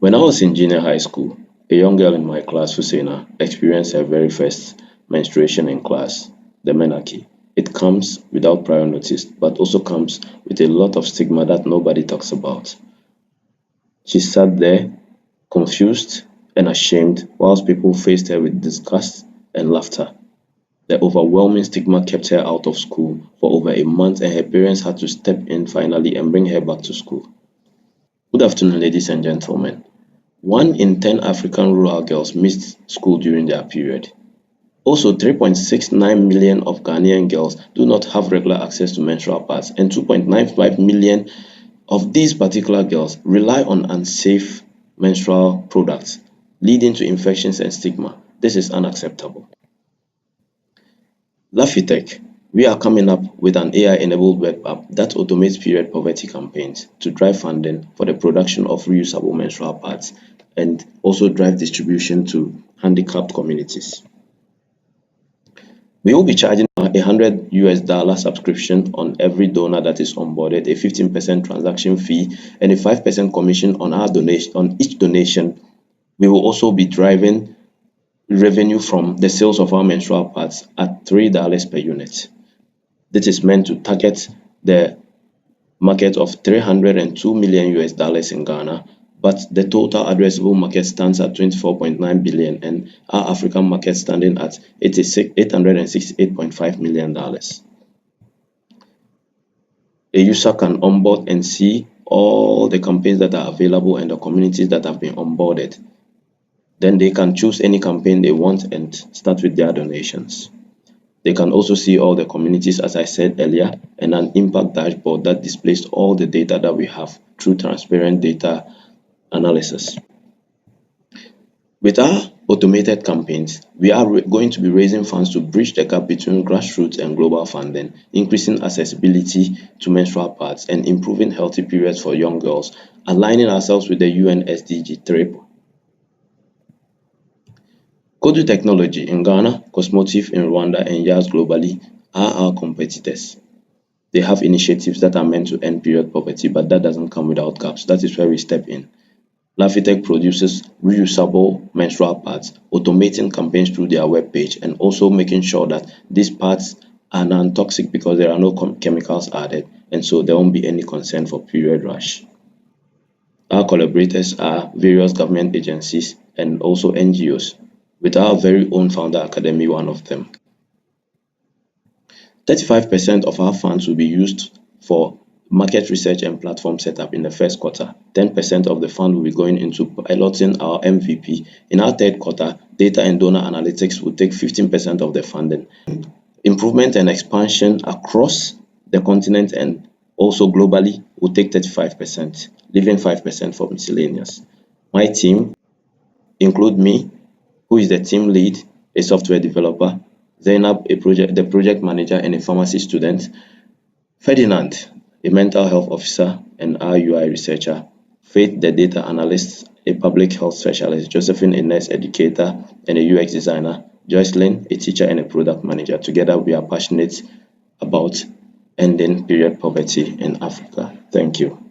When I was in junior high school, a young girl in my class, Husseina, experienced her very first menstruation in class, the menarche. It comes without prior notice, but also comes with a lot of stigma that nobody talks about. She sat there, confused and ashamed, whilst people faced her with disgust and laughter. The overwhelming stigma kept her out of school for over a month, and her parents had to step in finally and bring her back to school. Good afternoon, ladies and gentlemen. 1 in 10 African rural girls missed school during their period. Also, 3.69 million of Ghanaian girls do not have regular access to menstrual pads, and 2.95 million of these particular girls rely on unsafe menstrual products, leading to infections and stigma. This is unacceptable. LaafiTech, we are coming up with an AI-enabled web app that automates period poverty campaigns to drive funding for the production of reusable menstrual pads and also drive distribution to handicapped communities. We will be charging a $100 subscription on every donor that is onboarded, a 15% transaction fee, and a 5% commission on our donation. On each donation, we will also be driving revenue from the sales of our menstrual pads at $3 per unit. This is meant to target the market of $302 million in Ghana, but the total addressable market stands at 24.9 billion and our African market standing at $868.5 million. A user can onboard and see all the campaigns that are available and the communities that have been onboarded. Then they can choose any campaign they want and start with their donations. They can also see all the communities, as I said earlier, and an impact dashboard that displays all the data that we have through transparent data analysis. With our automated campaigns, we are going to be raising funds to bridge the gap between grassroots and global funding, increasing accessibility to menstrual pads, and improving healthy periods for young girls, aligning ourselves with the UN SDG 3. Kodu Technology in Ghana, Cosmotive in Rwanda, and Yas globally are our competitors. They have initiatives that are meant to end period poverty, but that doesn't come without gaps. That is where we step in. LaafiTech produces reusable menstrual pads, automating campaigns through their webpage, and also making sure that these pads are non-toxic because there are no chemicals added, and so there won't be any concern for period rash. Our collaborators are various government agencies and also NGOs, with our very own founder academy one of them. 35% of our funds will be used for market research and platform setup in the first quarter. 10% of the fund will be going into piloting our MVP. In our third quarter, data and donor analytics will take 15% of the funding. Improvement and expansion across the continent and also globally will take 35%, leaving 5% for miscellaneous. My team include me, who is the team lead, a software developer, Zainab, the project manager and a pharmacy student, Ferdinand, a mental health officer and our UI researcher, Faith, the data analyst, a public health specialist, Josephine, a nurse educator and a UX designer, Joycelyn, a teacher and a product manager. Together, we are passionate about ending period poverty in Africa. Thank you.